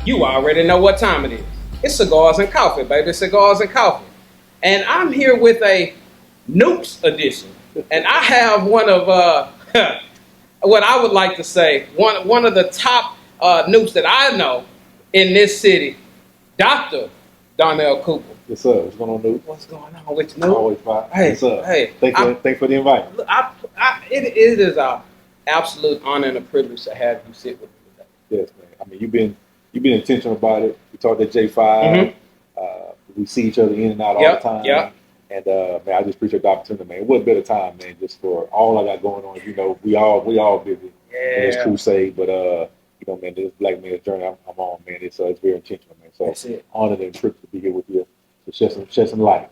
You already know what time it is. It's Cigars and Coffee, baby. Cigars and Coffee. And I'm here with a Nupe's edition. And I have one of, what I would like to say, one of the top Nupes that I know in this city, Dr. Donnell Cooper. Yes, sir. What's going on, Nupe? What's going on with you, Nupe? Always fine. Hey, yes, sir. Hey. Thanks for the invite. Look, it is an absolute honor and a privilege to have you sit with me today. Yes, man. I mean, you've been intentional about it. We talked at J5. Mm-hmm. We see each other in and out all the time. Yeah. And man, I just appreciate the opportunity, man. What a better time, man, just for all I got going on. You know, we all busy in this crusade, but you know, man, this Black man's journey I'm on, man. It's very intentional, man. So honored and privileged to be here with you to shed some light.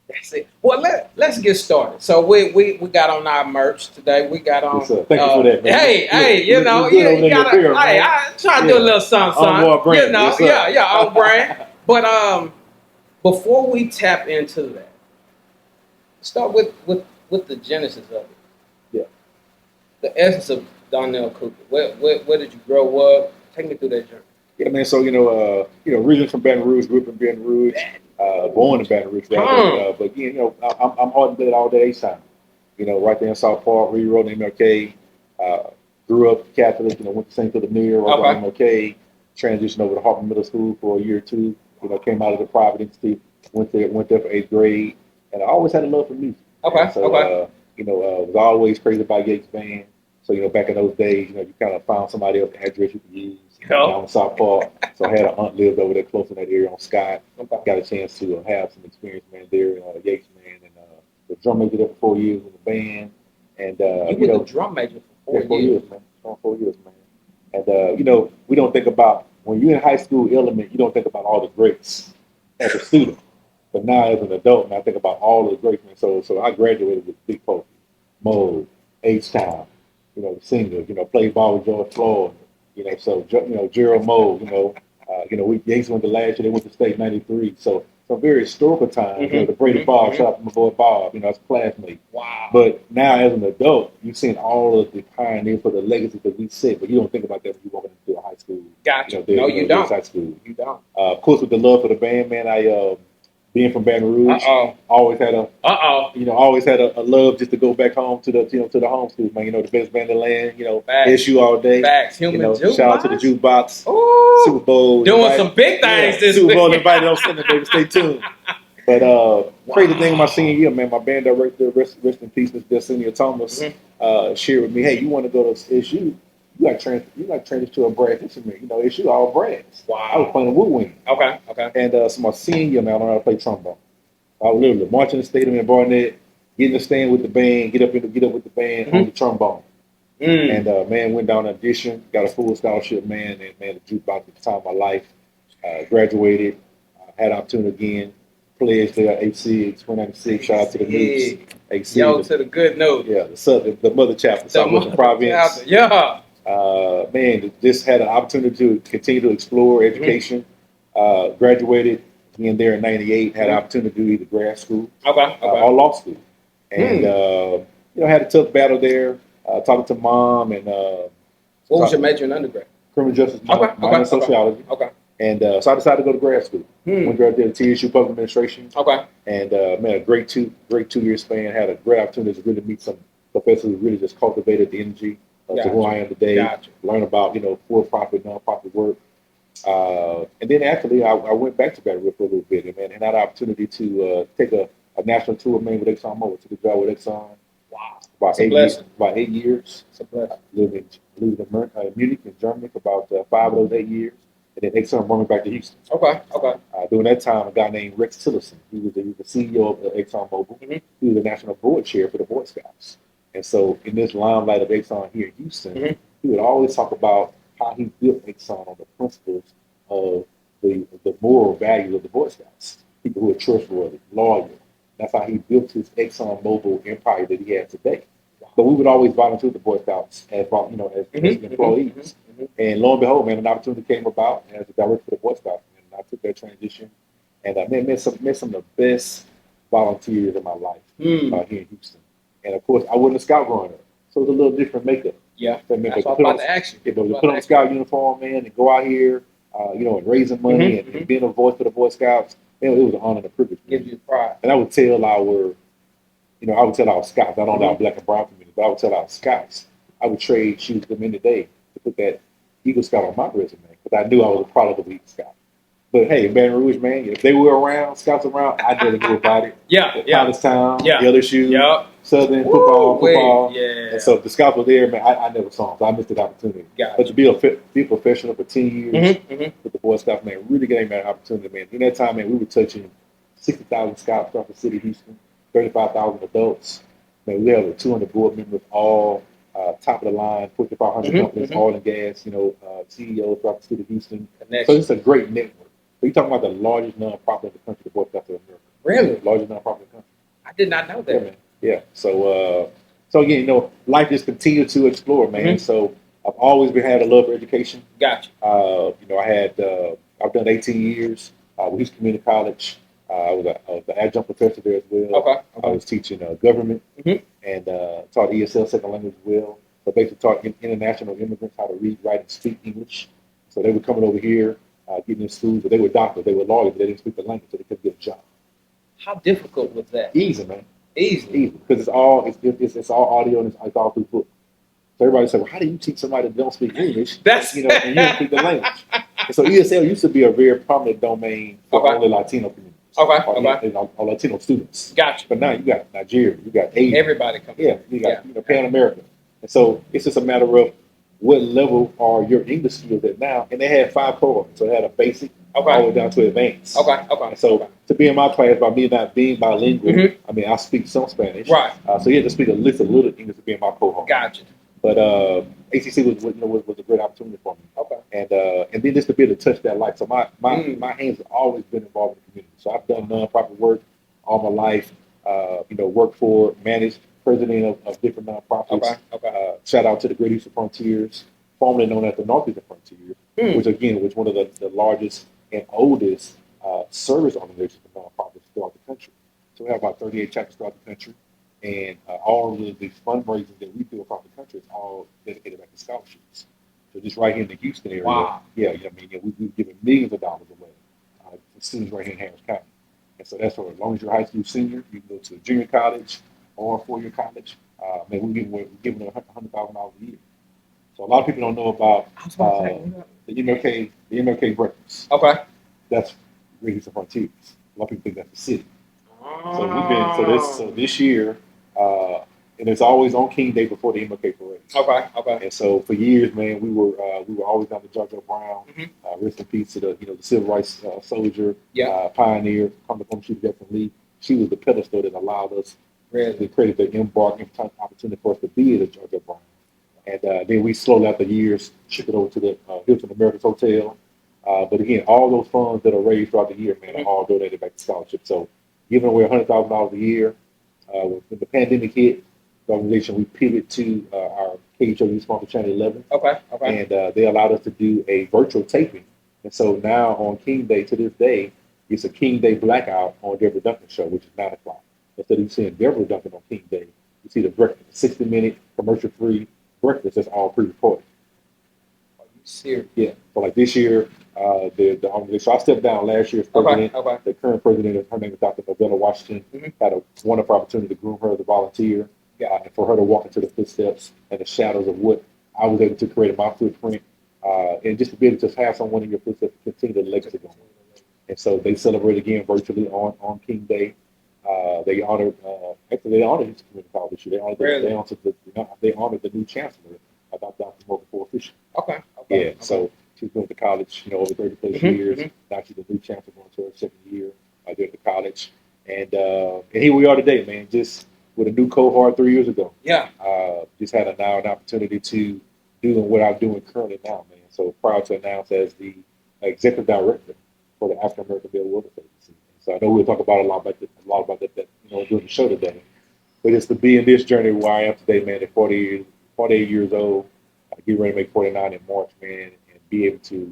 That's it. Well, let's get started. So we got on our merch today. We got on. Yes, sir. Thank you for that, man. Hey, you know, you gotta. Hey, I try to do a little something, brand, you know, yes, on brand. But before we tap into that, start with the genesis of it. Yeah. The essence of Donnell Cooper. Where did you grow up? Take me through that journey. Yeah, man. So originally from Baton Rouge, grew up in Baton Rouge, born in Baton Rouge, rather. But you know, I'm hard to all day time. You know, right there in South Park, Reed Road, MLK. Grew up Catholic. You know, went to St. Philip Neri, right on MLK. Transitioned over to Hartman Middle School for a year or two. You know, came out of the private institute. Went there for 8th grade, and I always had a love for music. You know, was always crazy about Yates band. So, you know, back in those days, you know, you kind of found somebody else address you could use down in South Park. So I had an aunt lived over there close in that area on Scott. Got a chance to have some experience, man, there in Yates band, and the drum major there for 4 years in the band. And you were the drum major for 4 years, man. 4 years, man. And you know, we don't think about when you're in high school element, you don't think about all the greats as a student. But now as an adult, man, I think about all of the greats, man. So I graduated with Big Poke, Mo, H-Town, you know, the singers, you know, played ball with George Floyd, you know, so, you know, Gerald Moe, we Yates went to last year, they went to state 93. So some very historical times, you know, the Brady Bob, shout out to my boy Bob, you know, as a classmate. Wow. But now as an adult, you've seen all of the pioneers for the legacy that we set, but you don't think about that when you walk into a high school. Gotcha. You know, you don't. High school. You don't. Of course, with the love for the band, man, being from Baton Rouge, always had a love just to go back home to the home school, man. You know, the best band in the land. You know, SU all day. Facts. Shout out to the jukebox. Ooh, Super Bowl. Doing some big things this Super Bowl invited on Sunday, baby. Stay tuned. But crazy thing my senior year, man, my band director, rest in peace, Mr. Destiny Thomas, shared with me, hey, you want to go to SU? You got to transition to a brass instrument. You know, SU all brass. Wow. I was playing woodwind. Okay. And so my senior year, man, I learned how to play trombone. I was literally marching the stadium in Barnett, getting to stand with the band, get up with the band on the trombone. And man, went down an audition, got a full scholarship, man, and man, the jukebox at the time of my life. Graduated, had an opportunity again, pledged there at HC 2096. Shout out to the Nupes. HC, to the good note. Yeah, the mother chapter, Southwestern Province. Yeah. Man, just had an opportunity to continue to explore education. Graduated again there in '98. Had an opportunity to do either grad school or law school, and you know, had a tough battle there. Talking to mom and what was your major in undergrad? Criminal justice, minor in sociology. And so I decided to go to grad school. Went there to TSU Public Administration. And man, a great two year span. Had a great opportunity to really meet some professors who really just cultivated the energy to who I am today. Learn about, you know, for-profit, non-profit work. And then actually, I went back to Baton Rouge for a little bit, and man, and had an opportunity to take a national tour, man, with Exxon Mobil. Took a job with Exxon. Wow. About 8 years. It's a blessing. Lived in Munich in Germany for about 5 of those 8 years. And then Exxon brought me back to Houston. During that time, a guy named Rex Tillerson, he was the CEO of Exxon Mobil. He was the national board chair for the Boy Scouts. And so in this limelight of Exxon here in Houston, he would always talk about how he built Exxon on the principles of the moral values of the Boy Scouts. People who are trustworthy, loyal. That's how he built his Exxon Mobil empire that he has today. But we would always volunteer with the Boy Scouts as employees. And lo and behold, man, an opportunity came about as a director for the Boy Scouts. And I took that transition and I met some of the best volunteers in my life here in Houston. And of course, I wasn't a scout growing up, so it was a little different makeup. Yeah, that's all about the action. Put on a scout uniform, man, and go out here and raising money and being a voice for the Boy Scouts. Man, it was an honor and a privilege. Gives you pride. And I would tell our scouts, not only our black and brown community, but I would tell our scouts, I would trade shoes with them any day to put that Eagle Scout on my resume because I knew I was a product of Eagle Scout. But hey, Baton Rouge, man, if they were around, scouts around, I never knew about it. Palestine, LSU, Southern football. Yeah. And so if the scouts were there, man, I never saw them. So I missed that opportunity. But to be a professional for 10 years with the Boy Scouts, man, really gave me an opportunity, man. In that time, man, we were touching 60,000 scouts throughout the city of Houston, 35,000 adults. Man, we have over 200 board members, all top of the line, Fortune 500 companies, oil and gas, CEOs throughout the city of Houston. So it's a great network. So you're talking about the largest nonprofit in the country, the Boy Scouts of America. Really? Largest nonprofit in the country. I did not know that. Yeah, man. Yeah. So again, life just continued to explore, man. So I've always had a love for education. Gotcha. I've done 18 years with Houston Community College. I was an adjunct professor there as well. Okay. I was teaching government and taught ESL second language as well. So basically taught international immigrants how to read, write, and speak English. So they were coming over here, getting in school, but they were doctors, they were lawyers, but they didn't speak the language, so they couldn't get a job. How difficult was that? Easy, man. Easy. Because it's all audio and it's all through book. So everybody said, well, how do you teach somebody that don't speak English? And you don't speak the language. And so ESL used to be a very prominent domain for only Latino communities. Or Latino students. Gotcha. But now you got Nigeria, you got Asia. Everybody coming. Yeah, you got Pan America. And so it's just a matter of what level are your English skills at now. And they had 5 cohorts. So they had a basic all the way down to advanced. And so to be in my class, by me not being bilingual, I mean, I speak some Spanish. Right. So you had to speak a little English to be in my cohort. Gotcha. But ACC was a great opportunity for me. And then just to be able to touch that life. So my hands have always been involved in the community. So I've done nonprofit work all my life. Worked for, managed, president of different nonprofits. Shout out to the Great Eastern Frontiers, formerly known as the Northeastern Frontiers, which again was one of the largest and oldest service organizations for nonprofits throughout the country. So we have about 38 chapters throughout the country. And all of the fundraising that we do across the country is all dedicated back to scholarships. So just right here in the Houston area, we've given millions of dollars away to students right here in Harris County. And so that's for as long as you're a high school senior, you can go to a junior college or a 4-year college. We're giving them $100,000 a year. So a lot of people don't know about the MLK breakfast. That's Great Eastern Frontiers. A lot of people think that's the city. So this year, and it's always on King Day before the MLK parade. And so for years, man, we were always down to Georgia Brown. Rest in peace to the civil rights soldier, pioneer, come to shoot Jefferson Lee. She was the pedestal that allowed us to create the opportunity for us to be at the Georgia Brown. And then we slowly, after years, shipped it over to the Hilton Americas Hotel. But again, all those funds that are raised throughout the year, man, are all donated back to scholarship. So giving away $100,000 a year. When the pandemic hit, the organization, we pivoted to our KHOU sponsor Channel 11. And they allowed us to do a virtual taping. And so now on King Day, to this day, it's a King Day blackout on Deborah Duncan's show, which is 9 o'clock. Instead of you seeing Deborah Duncan on King Day, you see the breakfast, 60-minute commercial-free breakfast that's all pre-recorded. Are you serious? Yeah. So like this year, the organization. So I stepped down last year as president. The current president, her name is Dr. Novella Washington. Had a wonderful opportunity to groom her as a volunteer, and for her to walk into the footsteps and the shadows of what I was able to create in my footprint, and just to be able to have someone in your footsteps to continue the legacy going. And so they celebrate again virtually on King Day. They honored Houston Community College this year. They honored the new chancellor, Dr. Morgan Ford Fisher. So she's been at the college, over 30 plus years. Now she's the new chancellor going to her 2nd year there at the college. And here we are today, man, just with a new cohort 3 years ago. Just had an opportunity to do what I'm doing currently now, man. So proud to announce as the executive director for the African American Bill Wilderness Agency. So I know we'll talk about a lot about that during the show today. But it's to be in this journey where I am today, man, at 48 years old, get ready to make 49 in March, man, and be able to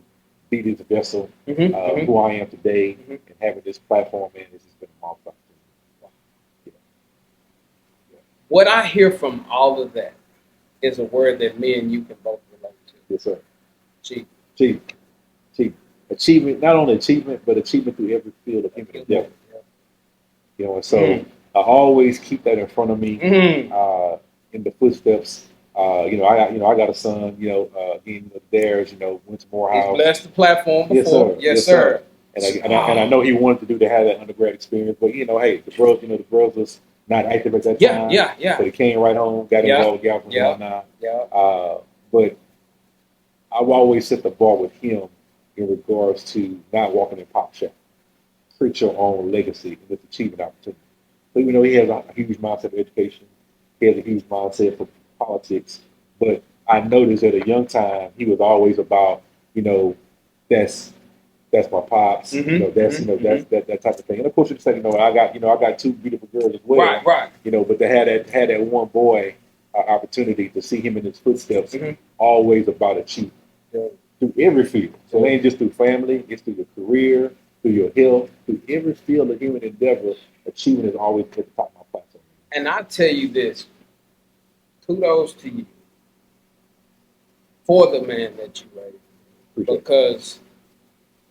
be this vessel who I am today and having this platform, man, this has been a marvelous opportunity. What I hear from all of that is a word that me and you can both relate to. Yes, sir. Chief. Chief. achievement, not only achievement, but achievement through every field of human endeavor. You know, and so I always keep that in front of me, in the footsteps. I got a son. Again, Darius. Went to Morehouse. He's blessed the platform before. Yes, sir. And I know he wanted to have that undergrad experience, but hey, the bros was not active at that time. Yeah. So he came right home, got involved, got from now. But I've always set the bar with him in regards to not walking in pop shop. Create your own legacy and this achievement opportunity. So even though he has a huge mindset for education, he has a huge mindset for politics, but I noticed at a young time he was always about, that's my pops, that's that type of thing. And of course you say, I got two beautiful girls as well. Right. But they had that one boy opportunity to see him in his footsteps, always about achievement. Through every field. So it ain't just through family, it's through your career, through your health, through every field of human endeavor, achievement is always at the top of my platform. And I tell you this, kudos to you for the man that you raised. Because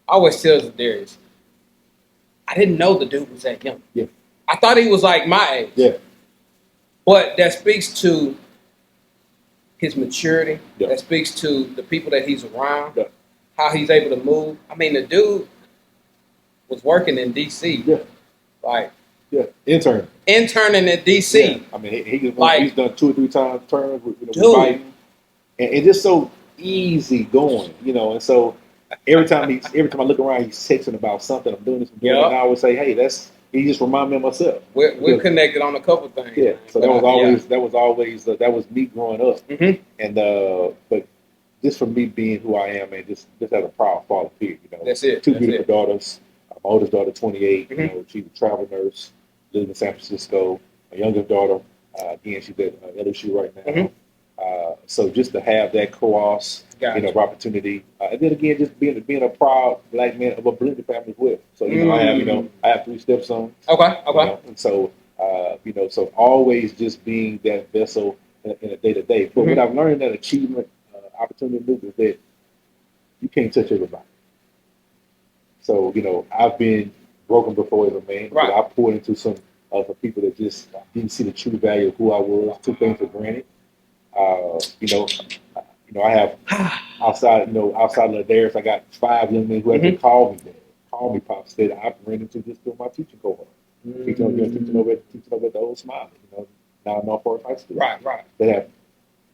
I always tell Darius, I didn't know the dude was that young. Yeah. I thought he was like my age. Yeah. But that speaks to his maturity. Yeah. That speaks to the people that he's around. Yeah. How he's able to move. I mean, the dude was working in D.C. Yeah. Interning in D.C. Yeah. I mean, he's done 2 or 3 times terms with Biden, and just so easy going, And so every time I look around, he's texting about something. I'm doing this, and I always say, hey, he just remind me of myself. We're connected on a couple things. Yeah. So that was me growing up, and but just for me being who I am, and just as a proud father, period. That's it. 2 beautiful daughters. My oldest daughter, 28. She's a travel nurse, lives in San Francisco. My youngest daughter, again, she's at LSU right now. So just to have that cross, of opportunity, and then again, just being a proud black man of a blended family as well. So I have 3 stepsons. Okay. And so so always just being that vessel in a day to day. But what I've learned in that achievement opportunity loop is that you can't touch everybody. So, I've been broken before as a man. Right. I poured into some people that just didn't see the true value of who I was, took things for granted. I have outside of Darius, I got 5 young men who have called me dad, called me pops, that I've ran into just through my teaching cohort. Teaching over at the old Smiley, now in North Forest High School. Right. That have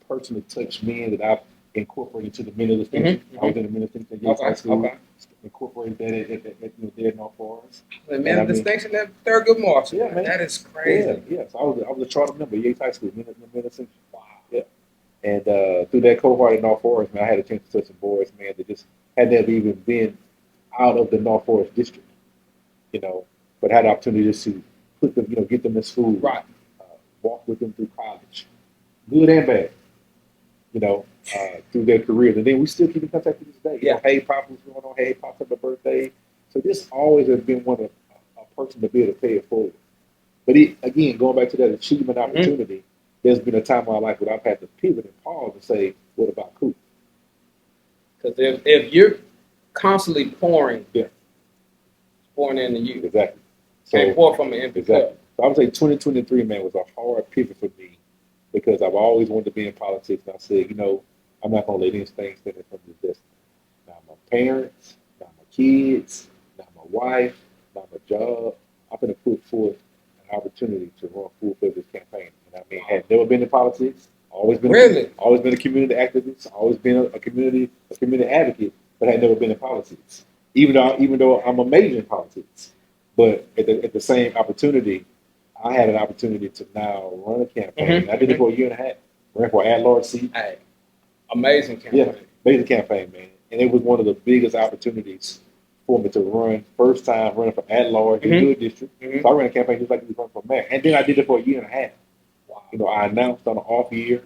personally touched men that I've incorporated into the men of the distinction. I was in the men of distinction at high school. Incorporated that at there in North Forest. The men of distinction, that Thurgood Marshall. Yeah, man. That is crazy. Yeah. So I was a charter member at Yates High School, men of distinction. Wow. Yeah. And through that cohort at North Forest, man, I had a chance to touch some boys, man, that just had never even been out of the North Forest district, but had the opportunity to put them, get them in school, right, walk with them through college, good and bad, through their careers. And then we still keep in contact to this day. Yeah. Hey, Pop, what's going on? Hey, Pop's happy birthday. So this always has been one of a person to be able to pay it forward. But again, going back to that achievement opportunity, there's been a time in my life where I've had to pivot and pause and say, what about Coop? Because if you're constantly pouring, yeah, pouring into you. Exactly. So, can't pour from an empty cup. So I would say 2023, man, was a hard pivot for me because I've always wanted to be in politics. And I said, I'm not going to let these things stand in front of this destiny. Not my parents, not my kids, not my wife, not my job. I'm going to put forth an opportunity to run full for this campaign. And I mean, had never been in politics, always been a community activist, always been a community advocate, but had never been in politics. Even though I'm a major in politics, but at the same opportunity, I had an opportunity to now run a campaign. I did it for a year and a half. Ran for at-large seat. Hey, amazing campaign. Yeah, amazing campaign, man. And it was one of the biggest opportunities for me to run. First time running for at-large in a good district. So I ran a campaign just like you run for mayor. And then I did it for a year and a half. Wow. I announced on an off year.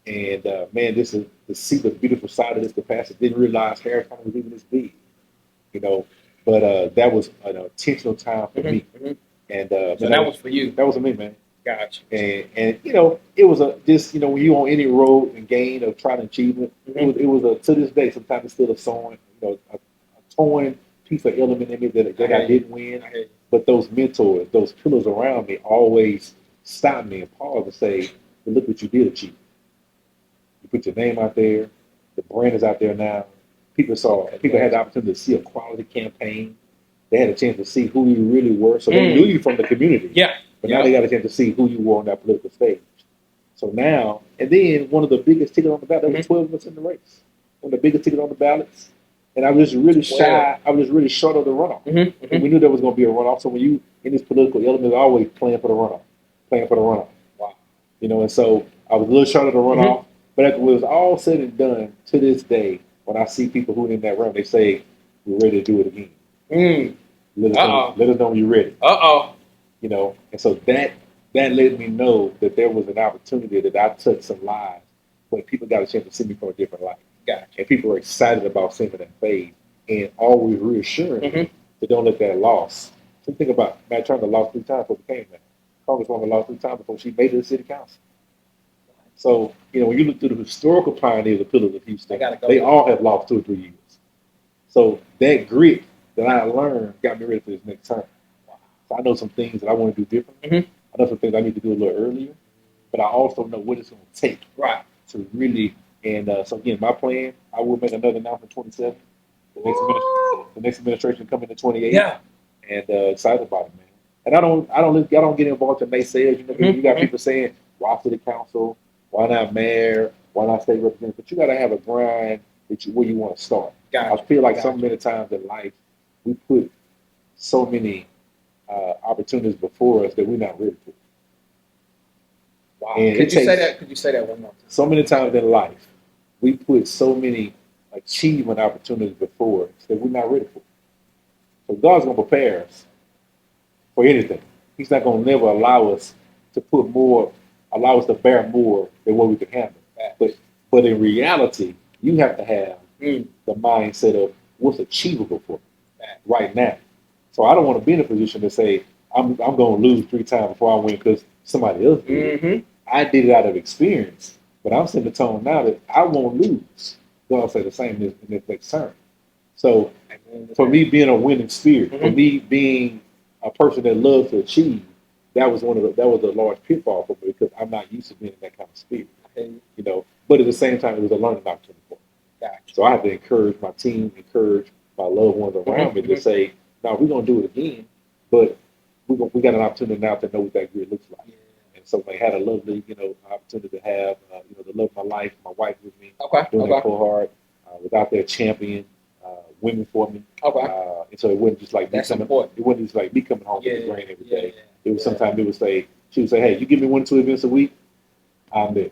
Man, this is to see the beautiful side of this capacity. Didn't realize Harris County was even this big. But that was an intentional time for me. And so that was for you. That was for me, man. Gotcha. And you know, it was a just, you know, when you on any road and gain of trying to achievement, it was a, to this day, sometimes it's still a sewing, you know, a torn piece of element in me that I didn't win. But those mentors, those pillars around me always stopped me and paused to say, well, look what you did achieve. You put your name out there, the brand is out there now. People had the opportunity to see a quality campaign. They had a chance to see who you really were. So they knew you from the community. Yeah. But now they got a chance to see who you were on that political stage. So now, and then one of the biggest tickets on the ballot, there was 12 of us in the race. One of the biggest tickets on the ballots. And I was just really shy. I was just really short of the runoff. And we knew there was going to be a runoff. So when you, in this political element, always playing for the runoff. Wow. You know, and so I was a little short of the runoff. But after it was all said and done, to this day, when I see people who are in that room, they say, we're ready to do it again. Let us know when you're ready. You know, and so that let me know that there was an opportunity that I touched some lives when people got a chance to see me from a different light. Gotcha. And people were excited about seeing that fade and always reassuring me to don't let that loss. So think about Matt Turner lost 3 times before he became that. Congresswoman lost 3 times before she made it to the city council. So, you know, when you look through the historical pioneers of Pillars of Houston, they all have lost 2 or 3 years. So that grit that I learned got me ready for this next term. So I know some things that I want to do differently. I know some things I need to do a little earlier, but I also know what it's going to take to really. And so again, my plan, I will make another announcement 27. The next administration coming in 28. Yeah. And excited about it, man. And I don't get involved in naysayers. You know, you got people saying, why city council? Why not mayor? Why not state representative? But you got to have a grind where you want to start. I feel like so many times in life, we put so many opportunities before us that we're not ready for. Wow. Could you say that one more time? So many times in life, we put so many achievement opportunities before us that we're not ready for. So God's going to prepare us for anything. He's not going to never allow us to allow us to bear more than what we can handle. But in reality, you have to have the mindset of what's achievable for me right now. So I don't want to be in a position to say, I'm going to lose 3 times before I win because somebody else did. I did it out of experience, but I'm setting the tone now that I won't lose. God say the same in this next term. So for me being a winning spirit, for me being a person that loves to achieve, that was a large pitfall for me because I'm not used to being in that kind of spirit. You know, but at the same time, it was a learning opportunity for me. So I have to encourage my team, encourage my loved ones around me to say, no, we're going to do it again, but we got an opportunity now to know what that grid looks like. And so I had a lovely, you know, opportunity to have, you know, the love of my life, my wife with me, doing that full hard, was out there championing women for me. And so it wasn't just like me coming home with the grain every day. It was sometimes she would say, hey, you give me 1 or 2 events a week, I'm there.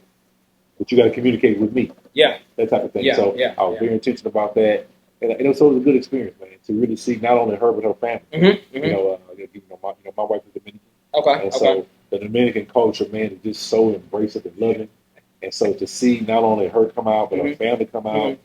But you got to communicate with me. That type of thing. So I was very intentional about that. And it was a good experience, man, to really see not only her but her family. You know, my wife is Dominican. And so the Dominican culture, man, is just so embracive and loving. And so to see not only her come out, but her family come out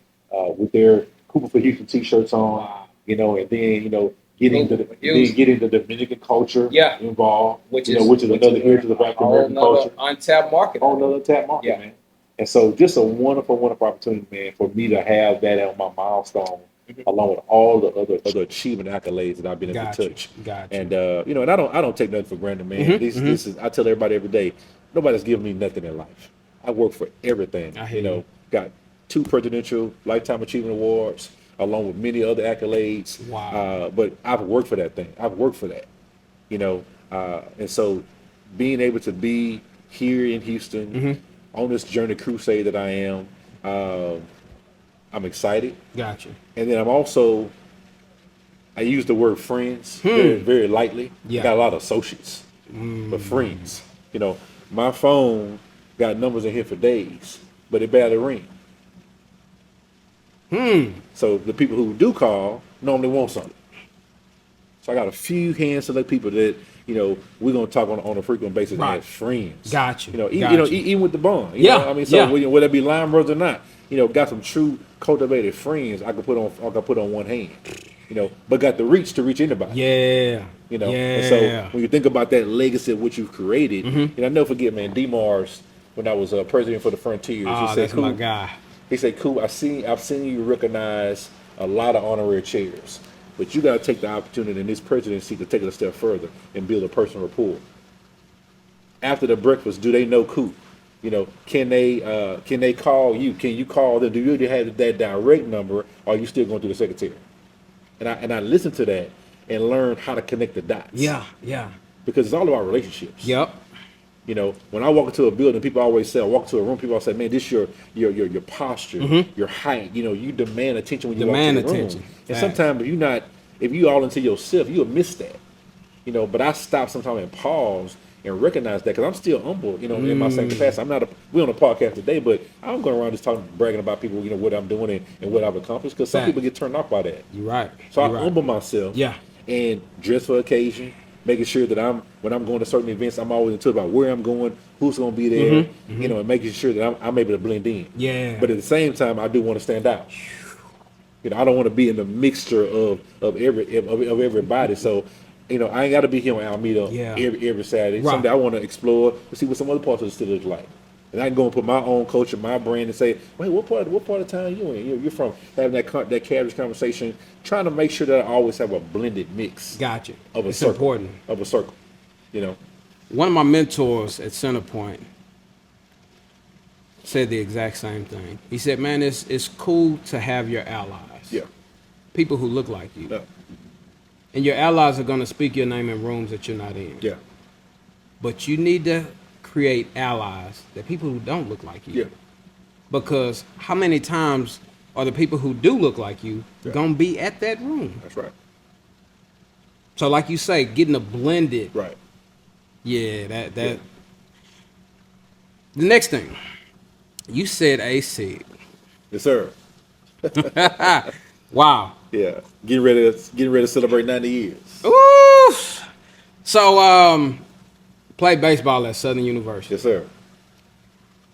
with their Cooper for Houston t-shirts on, you know, and then, you know, getting the Dominican culture involved, which is another heritage of African American culture. Untapped market. Another untapped market, man. And so just a wonderful, wonderful opportunity, man, for me to have that on my milestone, along with all the other achievement accolades that I've been able to touch. And you know, and I don't take nothing for granted, man. This is, I tell everybody every day, nobody's giving me nothing in life. I work for everything. You know, got 2 presidential lifetime achievement awards, along with many other accolades. But I've worked for that thing. I've worked for that. You know, and so being able to be here in Houston on this journey crusade that I am, I'm excited. Gotcha. And then I'm also, I use the word friends very, very lightly. I got a lot of associates, but friends. You know, my phone got numbers in here for days, but it barely ring. So the people who do call normally want something. So I got a few hand select people that, you know, we're gonna talk on a frequent basis as friends. Gotcha. You know, even with the bond. You know, I mean, so whether it be line brothers or not, you know, got some true cultivated friends I could put on one hand. but got the reach to reach anybody. Yeah. And so when you think about that legacy of what you've created, I never forget, man, D. Mars, when I was president for the Frontiers, he said, that's my guy. He said, "Cool, I've seen you recognize a lot of honorary chairs, but you got to take the opportunity in this presidency to take it a step further and build a personal rapport. After the breakfast, do they know Coop? Can they call you? Can you call them? Do you already have that direct number, or are you still going through the secretary?" And I listened to that and learned how to connect the dots. Yeah. Because it's all about relationships. Yep. When I walk into a building, people always say, I walk into a room, people always say, man, this your posture, your height. You demand attention when you walk into the room. And sometimes if you all into yourself, you'll miss that. But I stop sometimes and pause and recognize that, because I'm still humble, in my same capacity. We're on a podcast today, but I'm going around just bragging about people, what I'm doing and what I've accomplished, because some people get turned off by that. You're right. So I humble myself. Yeah. And dress for occasion, making sure that when I'm going to certain events, I'm always into about where I'm going, who's going to be there, and making sure that I'm able to blend in. Yeah. But at the same time, I do want to stand out. I don't want to be in the mixture of everybody. So, I ain't got to be here on Alameda every Saturday. Right. Someday I want to explore to see what some other parts of the city look like. And I can go and put my own culture, my brand, and say, wait, what part of town you in? You're from, having that casual conversation, trying to make sure that I always have a blended mix. Gotcha. It's important. Of a circle, One of my mentors at Centerpoint said the exact same thing. He said, man, it's cool to have your allies. Yeah. People who look like you. Yeah. And your allies are going to speak your name in rooms that you're not in. Yeah. But you need to create allies, that people who don't look like you. Yeah. Because how many times are the people who do look like you going to be at that room? That's right. So like you say, getting a blended. Right. Yeah, that. The next thing, you said AC. Yes, sir. Wow. Yeah. Getting ready to celebrate 90 years. Ooh. So, played baseball at Southern University. Yes, sir.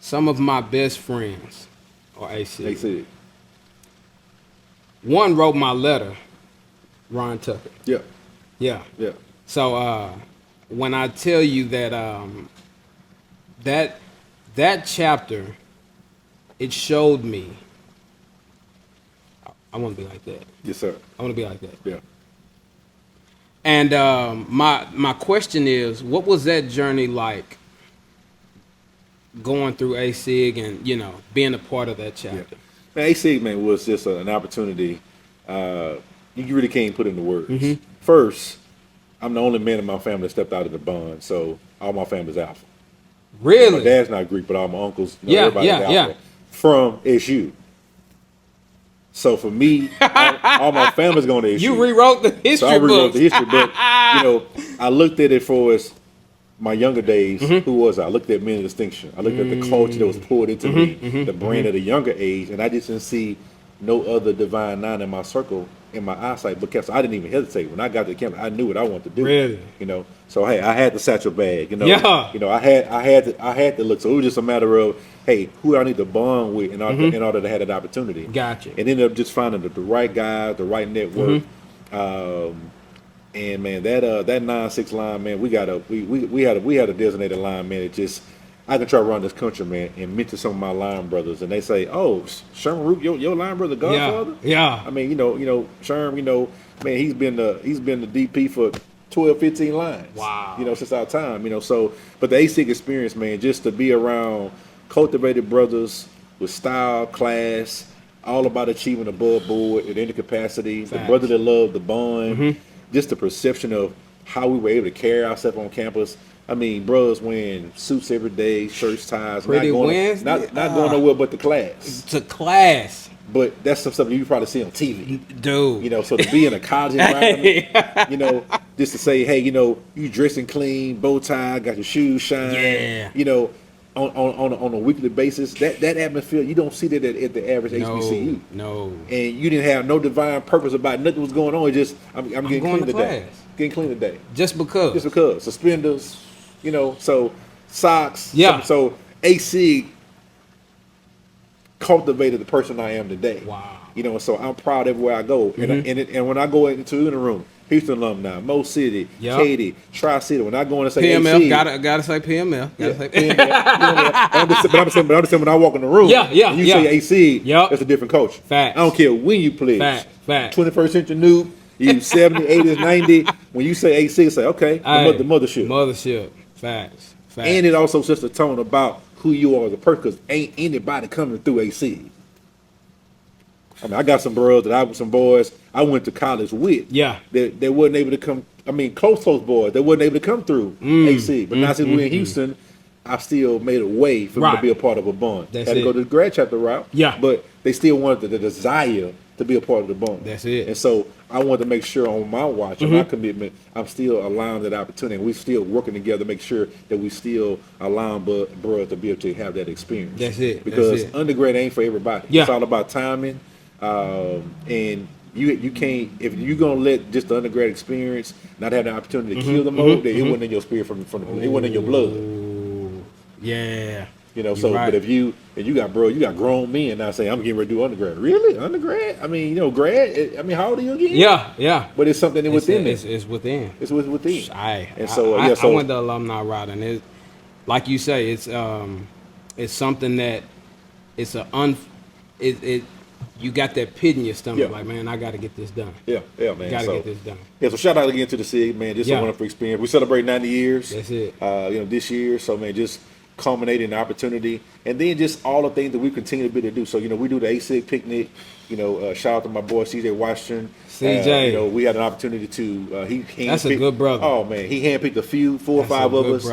Some of my best friends are AC. AC. One wrote my letter, Ron Tucker. Yeah. Yeah. Yeah. So when I tell you that that chapter, it showed me I want to be like that. Yes, sir. I want to be like that. Yeah. And my question is, what was that journey like, going through ASIG and being a part of that chapter? Yeah. Man, ASIG, man, was just an opportunity. You really can't put into words. Mm-hmm. First, I'm the only man in my family that stepped out of the bond, so all my family's Alpha. Really? My dad's not Greek, but all my uncles, everybody's Alpha from SU. So for me, all my family's going to SU. You rewrote the history so I rewrote books. the history book. I looked at it for as my younger days. Mm-hmm. Who was I? I looked at men of distinction. I looked at the culture that was poured into me, the brand of the younger age, and I just didn't see no other divine nine in my circle, in my eyesight. But I didn't even hesitate. When I got to the campus, I knew what I wanted to do. Really? So hey, I had the satchel bag. Yeah. I had to look. So it was just a matter of, hey, who I need to bond with in order to have that opportunity. Gotcha. And ended up just finding the right guy, the right network. And man, that 9-6 line, man, we had a designated line, man. It just, I can try to run this country, man, and mentor some of my line brothers, and they say, "Oh, Sherman Root, your line brother, Godfather." Yeah. I mean, Sherm, man, he's been the DP for 12, 15 lines. Wow. Since our time. So, but the ASIC experience, man, just to be around cultivated brothers with style, class, all about achieving above board at any capacity. Facts. The brotherly love, the bond, just the perception of how we were able to carry ourselves on campus. I mean, brothers wearing suits every day, shirts, ties, Pretty not going nowhere but to class. To class. But that's some stuff you probably see on TV. Dude. So to be in a college environment, just to say, hey, you dressing clean, bow tie, got your shoes shine. Yeah. On a weekly basis, that atmosphere, you don't see that at the average HBCU. No. And you didn't have no divine purpose about nothing was going on. It just, I'm getting clean today. Class. Getting clean today. Just because. Suspenders, so socks. Yeah. So AC cultivated the person I am today. Wow. You know, so I'm proud everywhere I go. Mm-hmm. And when I go into the room, Houston alumni, Mo City, Katy, Tri-City. When I go in and say PML, AC, gotta say PML. Gotta say PML. But I'm saying when I walk in the room, and you say AC, that's a different culture. Facts. I don't care when you play. Fact. 21st century Nupe, you 70s, 80s, 90s. When you say AC, say okay, the mothership. Mothership. Facts. And it also sets the tone about who you are as a person, because ain't anybody coming through AC. I mean, I got some boys I went to college with. Yeah. They wasn't able to come. I mean, close boys, they wasn't able to come through AC. But now since we're in Houston, I still made a way for them to be a part of a bond. Had to go to the grad chapter route. Yeah. But they still wanted the desire to be a part of the bond. That's it. And so I wanted to make sure on my watch, on my commitment, I'm still allowing that opportunity. And we're still working together to make sure that we still allowing bro to be able to have that experience. That's it. Because undergrad ain't for everybody. Yeah. It's all about timing. And you can't, if you're gonna let just the undergrad experience not have the opportunity to kill the mode, then it wasn't in your spirit from it wasn't in your blood. Yeah. You know, so but if you got grown men now saying I'm getting ready to do undergrad. Really? Undergrad? I mean, grad, I mean, how old are you again? Yeah. But it's something within it. It's within. It's within. I went the alumni route, and it, like you say, it's something that you got that pit in your stomach, like, man, I got to get this done. Yeah, man. Got to get this done. Yeah, so shout out again to the Sig, man. Just a wonderful experience. We celebrate 90 years. That's it. This year. So, man, just culminating the opportunity. And then just all the things that we continue to be able to do. So, we do the ASIG picnic. Shout out to my boy, CJ Washington. CJ. We had an opportunity to, that's a good brother. Oh, man. He handpicked four or five of us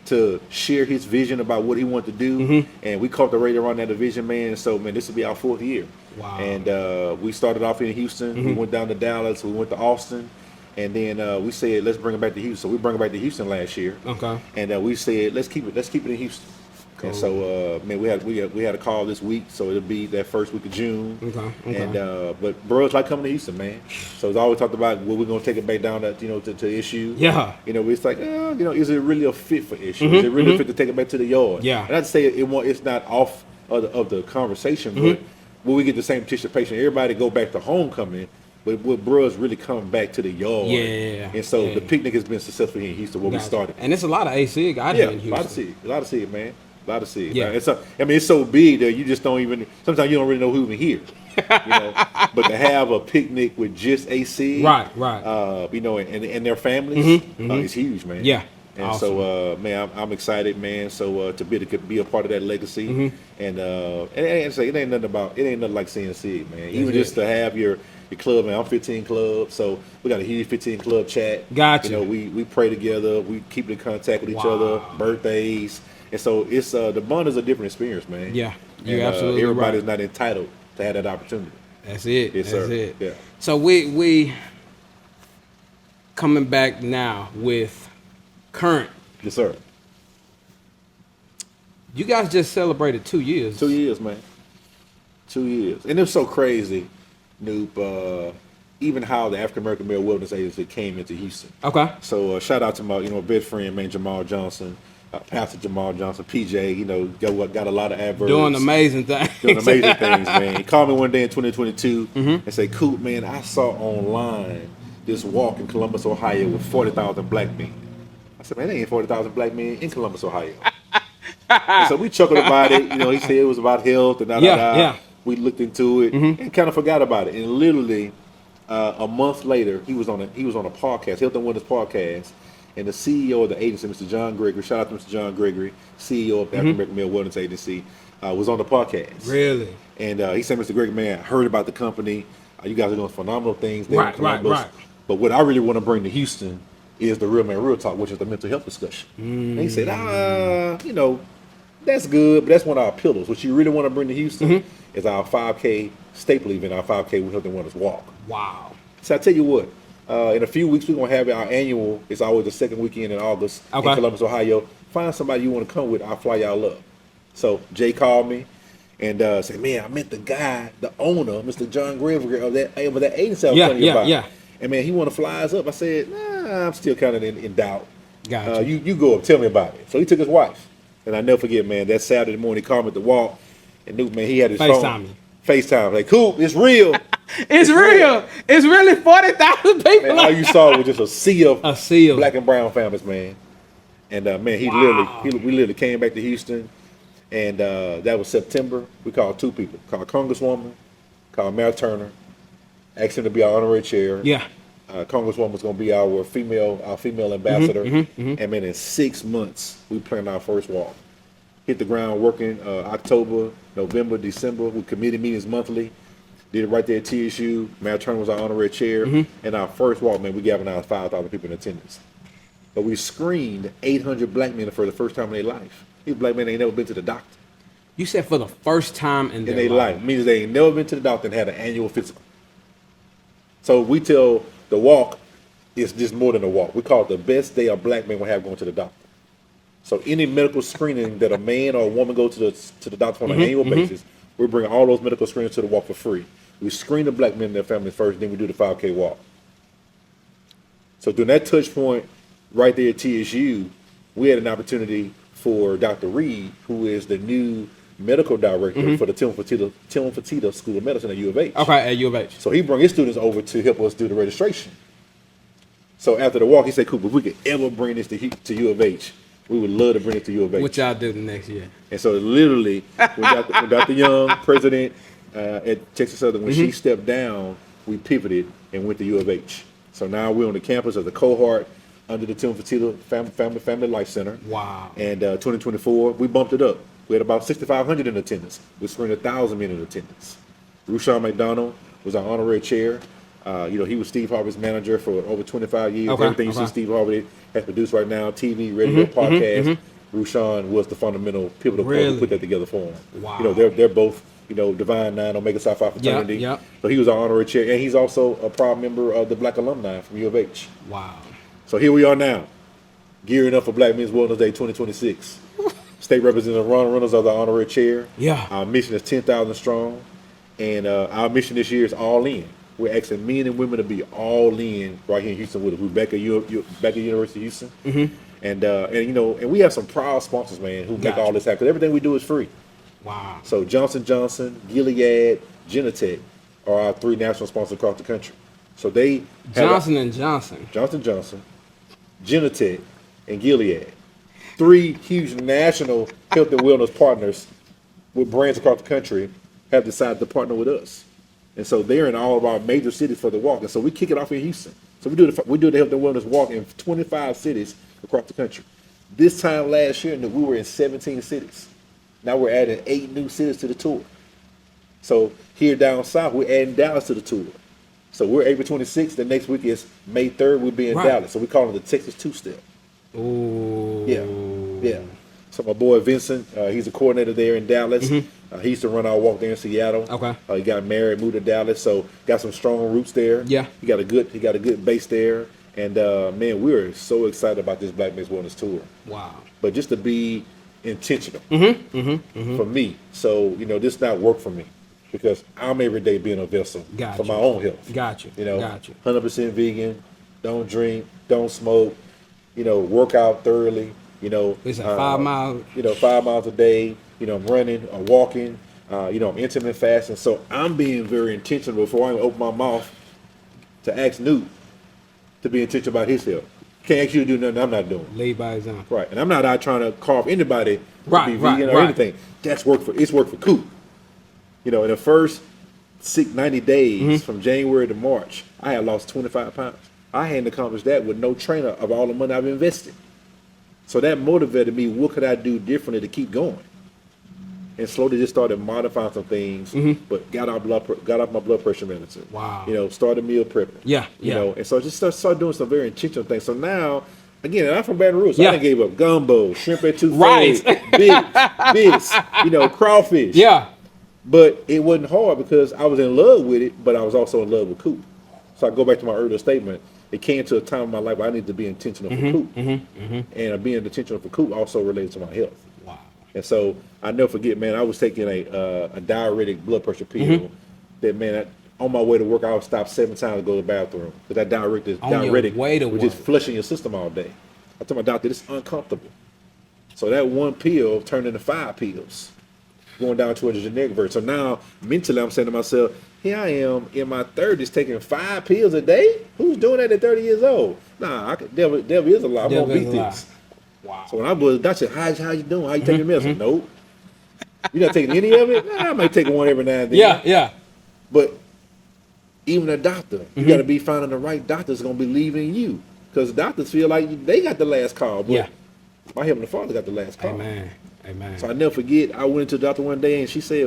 to share his vision about what he wanted to do. And we cultivated around that vision, man. So, man, this will be our 4th year. Wow. And we started off in Houston. We went down to Dallas. We went to Austin. And then we said, let's bring it back to Houston. So we bring it back to Houston last year. Okay. And we said, let's keep it in Houston. Cool. And so, man, we had a call this week, so it'll be that first week of June. Okay. And but bros like coming to Houston, man. So it's always talked about we're gonna take it back down to issue. Yeah. It's like, is it really a fit for issue? Is it really a fit to take it back to the yard? Yeah. And I'd say it's not off of the conversation, but will we get the same participation? Everybody go back to homecoming. But bros really coming back to the yard. Yeah. And so the picnic has been successful here in Houston where we started. And it's a lot of AC out here in Houston. A lot of C, man. A lot of C. Yeah. It's so big that you just don't even, sometimes you don't really know who's even here. But to have a picnic with just AC, right. And their families, it's huge, man. Yeah. And awesome. So, man, I'm excited, man. So to be a part of that legacy, and it ain't nothing like CNC, man. Even just to have your club, man. I'm 15 club, so we got a huge 15 club chat. Gotcha. We pray together. We keep in contact with each other. Birthdays, and so it's the bond is a different experience, man. Yeah, you're absolutely everybody's not entitled to have that opportunity. That's it. Yes, That's sir. it. Yeah. So we coming back now with current. Yes, sir. You guys just celebrated 2 years. 2 years, man. 2 years, and it was so crazy. Nupe, even how the African American Male Wellness Agency came into Houston. Okay. So shout out to my best friend, man, Jamal Johnson, Pastor Jamal Johnson, PJ. Got a lot of adverbs. Doing amazing things. Man. He called me one day in 2022 and said, "Coop, man, I saw online this walk in Columbus, Ohio, with 40,000 black men." I said, "Man, there ain't 40,000 black men in Columbus, Ohio." And so we chuckled about it. He said it was about health and Yeah. We looked into it and kind of forgot about it. And literally, a month later, he was on a podcast, Health and Wellness podcast, and the CEO of the agency, Mr. John Gregory, shout out to Mr. John Gregory, CEO of the African American Male Wellness Agency, was on the podcast. Really? And he said, "Mr. Gregory, man, I heard about the company. You guys are doing phenomenal things there in Columbus. Right. But what I really want to bring to Houston is the Real Man Real Talk, which is the mental health discussion." And he said, that's good, but that's one of our pillars. What you really want to bring to Houston is our 5K staple event, our 5K Health and Wellness Walk. Wow. So I tell you what, in a few weeks, we're going to have our annual, it's always the second weekend in August in Columbus, Ohio. Find somebody you want to come with, I'll fly y'all up. So Jay called me and said, "Man, I met the guy, the owner, Mr. John Gregory of that agency I was telling you about. Yeah. And man, he want to fly us up." I said, "Nah, I'm still kind of in doubt. Gotcha. You go up, tell me about it." So he took his wife. And I never forget, man, that Saturday morning, he called me at the walk. And Nupe, man, he had his phone. FaceTime, like, Coop, it's real. It's real. It's really 40,000 people. Man, all you saw was just a sea of black and brown families, man. And man, we literally came back to Houston, and that was September. We called two people, called Congresswoman, called Mayor Turner, asked him to be our honorary chair. Yeah. Congresswoman was going to be our female ambassador. And man, in 6 months, we planned our first walk. Hit the ground working October, November, December with committee meetings monthly. Did it right there at TSU. Mayor Turner was our honorary chair. And our first walk, man, we galvanized 5,000 people in attendance. But we screened 800 black men for the first time in their life. These black men ain't never been to the doctor. You said for the first time in their life. Means they ain't never been to the doctor and had an annual physical. So we tell the walk is just more than a walk. We call it the best day a black man will have going to the doctor. So any medical screening that a man or a woman go to the doctor on an annual basis, we bring all those medical screenings to the walk for free. We screen the black men and their families first, then we do the 5K walk. So during that touch point right there at TSU, we had an opportunity for Dr. Reed, who is the new medical director for the Tim Fertitta School of Medicine at U of H. Okay, at U of H. So he brought his students over to help us do the registration. So after the walk, he said, Cooper, if we could ever bring this to U of H, we would love to bring it to U of H. What y'all do the next year? And so literally, when Dr. Young, president at Texas Southern, when she stepped down, we pivoted and went to U of H. So now we're on the campus as a cohort under the Tim Fertitta Family Life Center. Wow. And 2024, we bumped it up. We had about 6,500 in attendance. We screened 1,000 men in attendance. Rushion McDonald was our honorary chair. He was Steve Harvey's manager for over 25 years. Everything you see Steve Harvey has produced right now, TV, radio, podcast. Rushion was the fundamental pivotal point to put that together for him. Wow. They're both, Divine Nine, Omega Psi Phi fraternity. Yep. So he was our honorary chair, and he's also a proud member of the Black Alumni from U of H. Wow. So here we are now, gearing up for Black Men's Wellness Day 2026. State Representative Ron Reynolds is the honorary chair. Yeah. Our mission is 10,000 strong, and our mission this year is all in. We're asking men and women to be all in right here in Houston with us. We're back at University of Houston, and we have some proud sponsors, man, who make all this happen. 'Cause everything we do is free. Wow. So Johnson & Johnson, Gilead, Genentech are our 3 national sponsors across the country. So they Johnson & Johnson, Genentech, and Gilead, 3 huge national health and wellness partners with brands across the country, have decided to partner with us. And so they're in all of our major cities for the walk. And so we kick it off in Houston. So we do the health and wellness walk in 25 cities across the country. This time last year, we were in 17 cities. Now we're adding 8 new cities to the tour. So here down south, we're adding Dallas to the tour. So we're April 26th. The next week is May 3rd. We'll be in Dallas. So we call it the Texas Two-Step. Ooh. Yeah. So my boy Vincent, he's a coordinator there in Dallas. He used to run our walk there in Seattle. Okay. He got married, moved to Dallas, so got some strong roots there. Yeah. He got a good base there, and man, we're so excited about this Black Men's Wellness Tour. Wow. But just to be intentional for me, so this not work for me because I'm every day being a vessel for my own health. Got you. 100% vegan, don't drink, don't smoke, work out thoroughly. It's a 5 mile. 5 miles a day. I'm running or walking. I'm intermittent fasting. So I'm being very intentional before I open my mouth to ask Nupe to be intentional about his health. Can't ask you to do nothing I'm not doing. Lead by example. Right. And I'm not out trying to carve anybody to be vegan or anything. It's work for Coop. In the first 90 days from January to March, I had lost 25 pounds. I hadn't accomplished that with no trainer of all the money I've invested. So that motivated me. What could I do differently to keep going? And slowly just started modifying some things, but got off my blood pressure medicine. Wow. Started meal prepping. Yeah. And so I just started doing some very intentional things. So now, again, I'm from Baton Rouge. So Yeah. I done gave up gumbo, shrimp et touffee, bits, crawfish. Yeah. But it wasn't hard because I was in love with it, but I was also in love with Coop. So I go back to my earlier statement. It came to a time in my life where I needed to be intentional for Coop. And being intentional for Coop also related to my health. Wow. And so I never forget, man, I was taking a diuretic blood pressure pill that, man, on my way to work, I would stop 7 times to go to the bathroom. Because that diuretic was just flushing your system all day. I told my doctor, this is uncomfortable. So that one pill turned into 5 pills. going down towards the generic version. So now mentally I'm saying to myself, here I am in my 30s taking 5 pills a day. Who's doing that at 30 years old? Nah, devil is a lie. I'm gonna beat this. Wow. So when I was doctor, how you doing? How you taking medicine? Nope. You not taking any of it? Nah, I might take one every now and then. Yeah. But even a doctor, you got to be finding the right doctor that's gonna believe in you, because doctors feel like they got the last call. But my Heavenly Father got the last call. Amen. So I never forget. I went into the doctor one day and she said,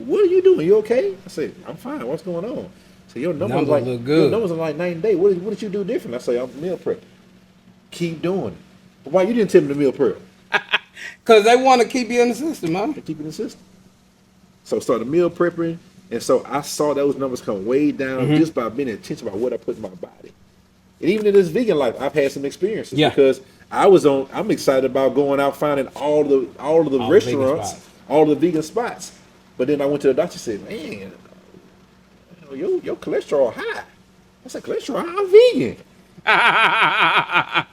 "What are you doing? You okay?" I said, "I'm fine. What's going on?" So your numbers look good. Your numbers are like night and day. What did you do different? I say, "I'm meal prep. Keep doing it." But why you didn't tell me to meal prep? Because they want to keep you in the system, huh? They keep it in the system. So I started meal prepping, and so I saw those numbers come way down just by being intentional about what I put in my body. And even in this vegan life, I've had some experiences because I'm excited about going out finding all the restaurants, all the vegan spots. But then I went to the doctor and said, "Man, your cholesterol high." I said, "Cholesterol high? I'm vegan."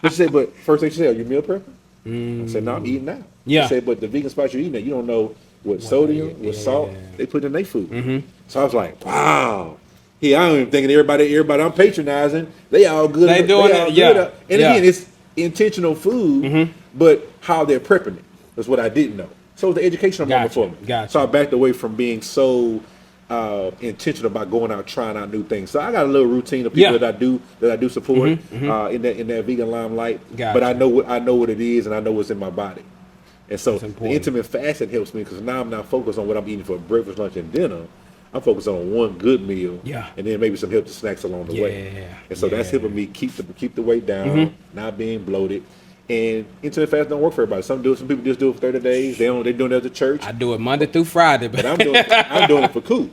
But she said, "But first thing she said, are you meal prepping?" I said, "No, I'm eating now." She said, "But the vegan spots you're eating at, you don't know what sodium, what salt they put in their food." So I was like, "Wow." Yeah, I don't even think everybody I'm patronizing, they all good. They doing it, And again, it's intentional food, but how they're prepping it is what I didn't know. So it was the educational moment for me. So I backed away from being so intentional about going out trying out new things. So I got a little routine of people that I do support in that vegan limelight. But I know what it is, and I know what's in my body. And so the intermittent fasting helps me, because now I'm not focused on what I'm eating for breakfast, lunch, and dinner. I'm focused on one good meal, and then maybe some healthy snacks along the way. And so that's helping me keep the weight down, not being bloated. And intermittent fast don't work for everybody. Some people just do it for 30 days. They're doing it at the church. I do it Monday through Friday, but I'm doing it for cool.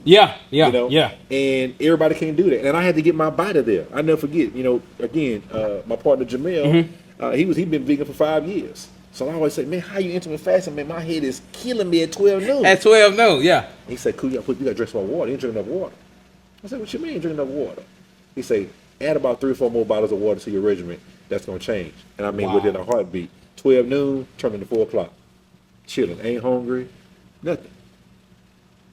And everybody can't do that. And I had to get my body there. I never forget. Again, my partner Jamel, he been vegan for 5 years. So I always say, "Man, how you intermittent fasting? Man, my head is killing me at 12 noon." At 12 noon, yeah. He said, "Cool, you got to drink some more water. You ain't drinking enough water." I said, "What you mean you drink enough water?" He said, "Add about 3 or 4 more bottles of water to your regimen. That's going to change." And I mean, within a heartbeat. 12 noon, turn into 4 o'clock. Chilling, ain't hungry, nothing.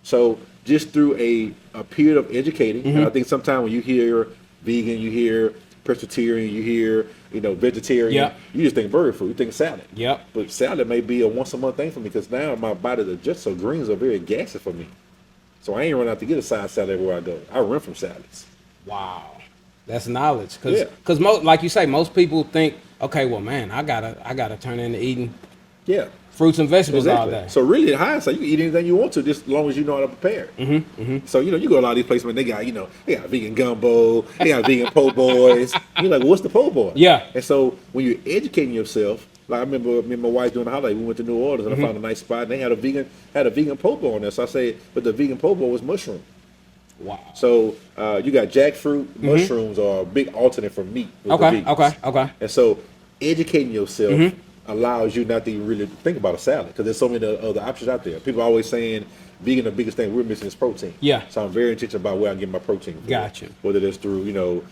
So just through a period of educating, and I think sometimes when you hear vegan, you hear pescatarian, you hear vegetarian, you just think bird food, you think salad. But salad may be a once a month thing for me, because now my body adjusts, so greens are very gassy for me. So I ain't run out to get a side salad everywhere I go. I run from salads. Wow, that's knowledge. Because like you say, most people think, okay, well, man, I gotta turn into eating fruits and vegetables all day. So really, in hindsight, you can eat anything you want to, just as long as you know how to prepare it. So you go to a lot of these places, man, they got vegan gumbo, they got vegan po' boys. You're like, well, what's the po' boy? And so when you're educating yourself, like I remember me and my wife doing the holiday, we went to New Orleans and I found a nice spot, and they had a vegan po' boy on there. So I said, but the vegan po' boy was mushroom. Wow. So you got jackfruit, mushrooms are a big alternate for meat. Okay. And so educating yourself allows you not to even really think about a salad, because there's so many other options out there. People are always saying vegan, the biggest thing we're missing is protein. So I'm very intentional about where I get my protein from. Gotcha. Whether it's through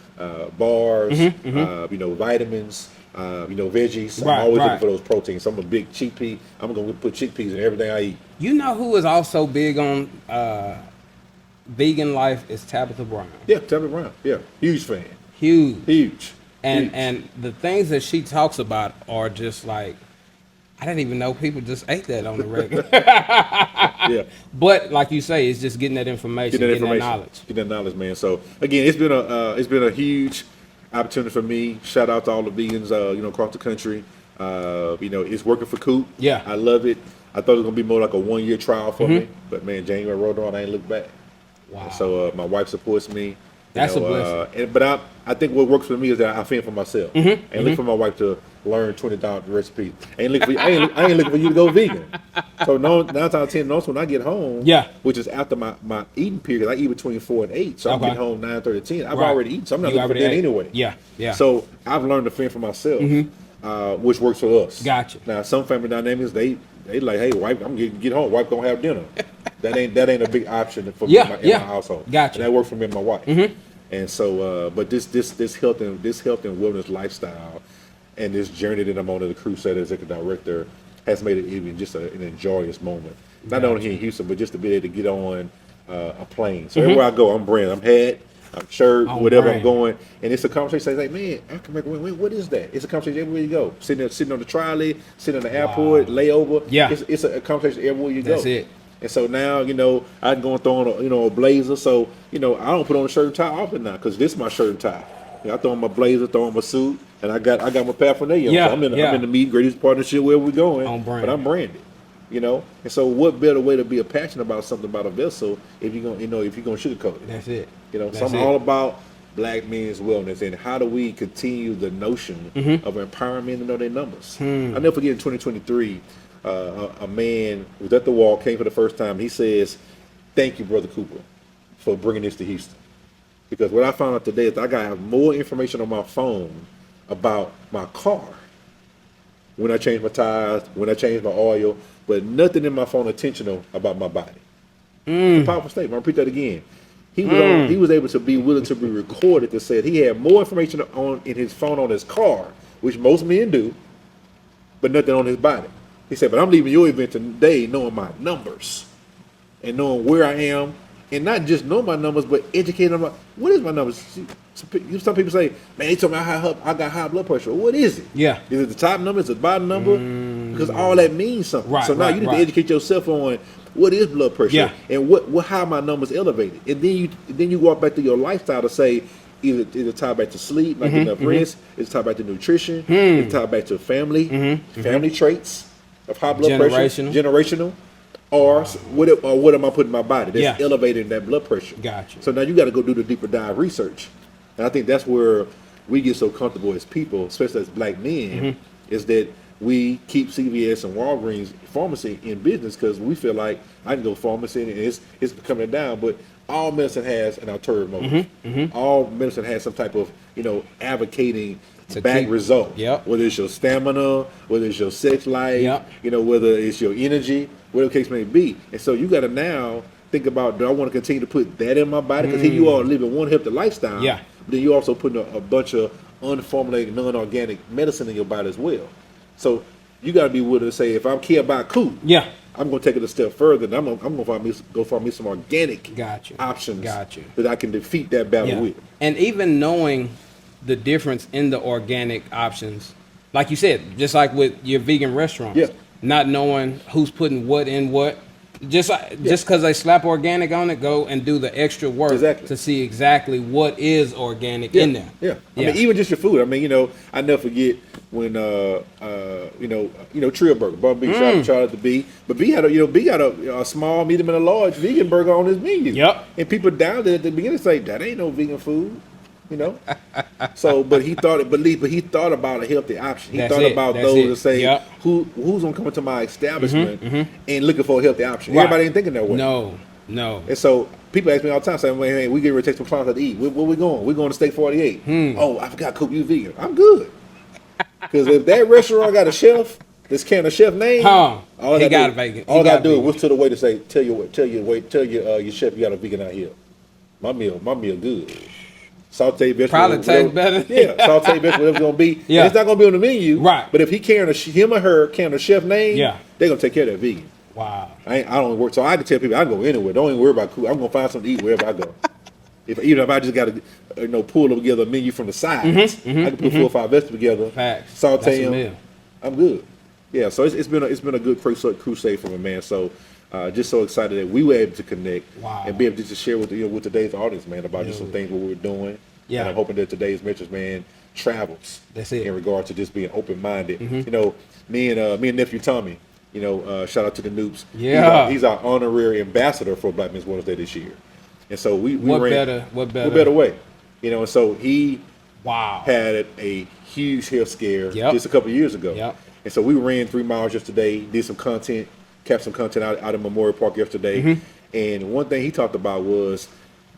bars, vitamins, veggies. I'm always looking for those proteins. So I'm a big chickpea. I'm gonna put chickpeas in everything I eat. You know who is also big on vegan life is Tabitha Brown. Yeah, Tabitha Brown. Yeah, huge fan. Huge. And the things that she talks about are just like, I didn't even know people just ate that on the regular. But like you say, it's just getting that information, getting that knowledge. Getting that knowledge, man. So again, it's been a huge opportunity for me. Shout out to all the vegans, across the country. It's working for Coop. I love it. I thought it was gonna be more like a 1-year trial for me, but man, January rolled on, I ain't looked back. Wow. And so my wife supports me. That's a blessing. But I think what works for me is that I fend for myself. And look for my wife to learn 20,000 recipes. I ain't looking for you to go vegan. So 9 times out of 10, notice when I get home, which is after my eating period, I eat between 4 and 8. So I'm getting home 9:30 to 10. I've already eaten, so I'm not looking for that anyway. So I've learned to fend for myself, which works for us. Gotcha. Now some family dynamics, they like, hey, wife, I'm gonna get home. Wife gonna have dinner. That ain't a big option for me in my household. Gotcha. And that works for me and my wife. And so, but this health and wellness lifestyle, and this journey that I'm on as a Crusader executive director, has made it even just an enjoyable moment. Not only here in Houston, but just to be able to get on a plane. So everywhere I go, I'm brand. I'm head, I'm shirt, whatever I'm going. And it's a conversation like, man, I can remember, what is that? It's a conversation everywhere you go. Sitting on the trolley, sitting on the airport, layover. Yeah. It's a conversation everywhere you go. That's it. And so now, I can go and throw on a blazer. So, I don't put on a shirt and tie often now because this is my shirt and tie. I throw on my blazer, throw on my suit, and I got my paraphernalia. Yeah, So I'm in the meet greatest partnership where we're going. On brand. But I'm branded. And so what better way to be passionate about something about a vessel if you're gonna sugarcoat it. That's it. So I'm all about Black men's wellness and how do we continue the notion of empowering men to know their numbers. I'll never forget in 2023, a man was at the wall, came for the first time. He says, "Thank you, Brother Cooper, for bringing this to Houston." Because what I found out today is I gotta have more information on my phone about my car when I change my tires, when I change my oil, but nothing in my phone intentional about my body. It's a powerful statement. I'll repeat that again. He was able to be willing to be recorded to say he had more information in his phone on his car, which most men do, but nothing on his body. He said, but I'm leaving your event today knowing my numbers and knowing where I am, and not just know my numbers, but educate them about what is my numbers. Some people say, man, they told me I got high blood pressure. What is it? Yeah. Is it the top number? Is it the bottom number? Because all that means something. Right, so now you need to educate yourself on what is blood pressure and how are my numbers elevated. And then you walk back to your lifestyle to say, either tied back to sleep, not enough rest, it's tied back to nutrition, it's tied back to family traits of high blood pressure, generational. Or what am I putting in my body that's elevating that blood pressure? Gotcha. So now you got to go do the deeper dive research. And I think that's where we get so comfortable as people, especially as Black men, is that we keep CVS and Walgreens pharmacy in business because we feel like I can go pharmacy and it's coming down. But all medicine has an ulterior motive. All medicine has some type of advocating back result. Whether it's your stamina, whether it's your sex life, whether it's your energy, whatever the case may be. And so you got to now think about, do I want to continue to put that in my body? Because here you are living one healthy lifestyle. But then you also putting a bunch of unformulated, non-organic medicine in your body as well. So you got to be willing to say, if I'm care about cool, I'm going to take it a step further. And I'm going to go find me some organic options that I can defeat that battle with. And even knowing the difference in the organic options, like you said, just like with your vegan restaurants, not knowing who's putting what in what, just because they slap organic on it, go and do the extra work to see exactly what is organic in there. I mean, even just your food. I mean, I never forget when Trio Burger, Bun B, shout out to B, but B had a small, medium, and a large vegan burger on his menu. And people down there at the beginning say that ain't no vegan food. So, but he thought about a healthy option. He thought about those that say, who's gonna come into my establishment and looking for a healthy option. Everybody ain't thinking that way. No. And so people ask me all the time, saying, "Hey, we get ready to take some clients out to eat. Where we going? We're going to Steak 48. Oh, I forgot, Coop, you vegan. I'm good. Because if that restaurant got a chef, this can a chef name, all I gotta do is what's to the way to say, tell your chef you got a vegan out here. My meal good. Sauteed vegetables. Probably tastes better. Sauteed vegetables, whatever's gonna be. And it's not gonna be on the menu. But if he him or her carrying a chef name, they're gonna take care of that vegan. Wow. I don't work, so I can tell people I can go anywhere. Don't even worry about food. I'm gonna find something to eat wherever I go. Even if I just gotta pull together a menu from the sides, I can put 4 or 5 vegetables together, saute them. I'm good. Yeah, so it's been a good crusade for me, man. So just so excited that we were able to connect and be able to share with today's audience, man, about just some things what we're doing. And I'm hoping that today's Mentors, man, travels in regard to just being open-minded. Me and nephew Tommy, shout out to the Nupes. He's our honorary ambassador for Black Men's Wellness Day this year. And so we what ran better way. And so he had a huge health scare just a couple of years ago. And so we ran 3 miles yesterday, did some content, kept some content out in Memorial Park yesterday. And one thing he talked about was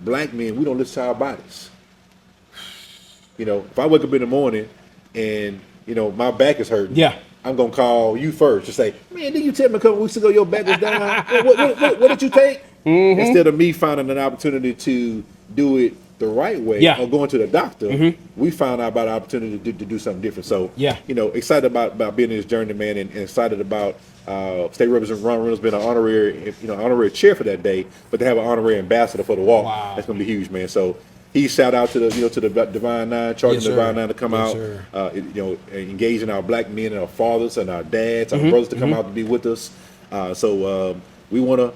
Black men, we don't listen to our bodies. If I wake up in the morning and, my back is hurting, I'm going to call you first to say, man, didn't you tell me a couple weeks ago your back was down? What did you take? Instead of me finding an opportunity to do it the right way or going to the doctor, we found out about an opportunity to do something different. So, excited about being in this journey, man, and excited about State Representative Ron Reynolds been an honorary chair for that day, but they have an honorary ambassador for the walk. Wow. That's gonna be huge, man. So he shout out to the Divine Nine, charging the Divine Nine to come out, engaging our black men and our fathers and our dads, our brothers to come out to be with us. So we want to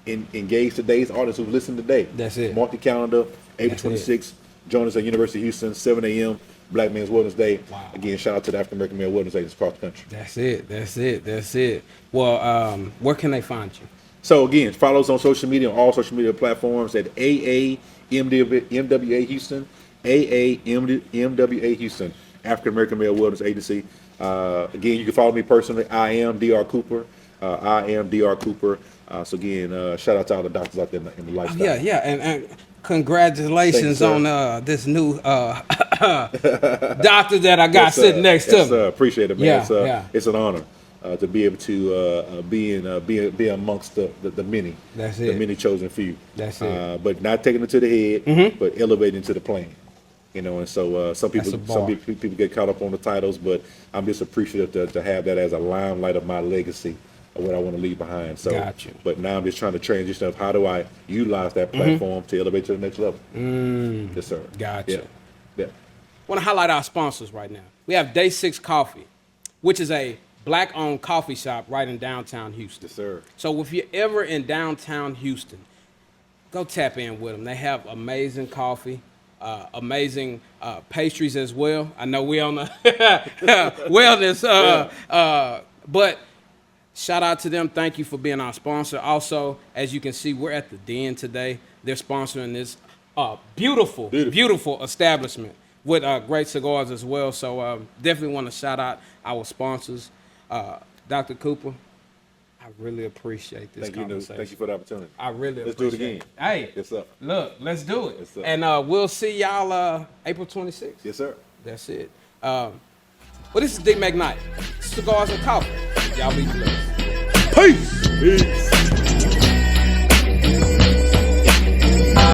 engage today's audience who've listened today. That's it. Mark the calendar, April 26th. Join us at University of Houston, 7 a.m. Black Men's Wellness Day. Wow. Again, shout out to the African American Male Wellness Agents across the country. That's it. Well, where can they find you? So again, follow us on social media, on all social media platforms at AAMWA Houston, AAMWA Houston, African American Male Wellness Agency. Again, you can follow me personally. I am Dr. Cooper. So again, shout out to all the doctors out there in the lifestyle. Yeah, and congratulations on this new doctor that I got sitting next to me. Appreciate it, man. It's an honor to be able to be amongst the many. That's the it. many chosen few. That's it. But not taking it to the head, but elevating to the plan. And so some people get caught up on the titles, but I'm just appreciative to have that as a limelight of my legacy of what I want to leave behind. So, Got you. But now I'm just trying to transition of how do I utilize that platform to elevate to the next level. Yes, sir. Gotcha. Yeah. Want to highlight our sponsors right now. We have Day 6 Coffee, which is a black-owned coffee shop right in downtown Houston. Yes, sir. So if you're ever in downtown Houston, go tap in with them. They have amazing coffee, amazing pastries as well. I know we're on the wellness, but shout out to them. Thank you for being our sponsor. Also, as you can see, we're at the Den today. They're sponsoring this beautiful establishment with great cigars as well. So definitely want to shout out our sponsors. Dr. Cooper, I really appreciate this conversation. Thank you for the opportunity. I really Let's do appreciate it again. Hey, yes, sir. Look, let's do it. Yes, sir. And we'll see y'all April 26th. Yes, sir. That's it. Well, this is D McKnight. Cigars and Coffee. Y'all be blessed. Peace.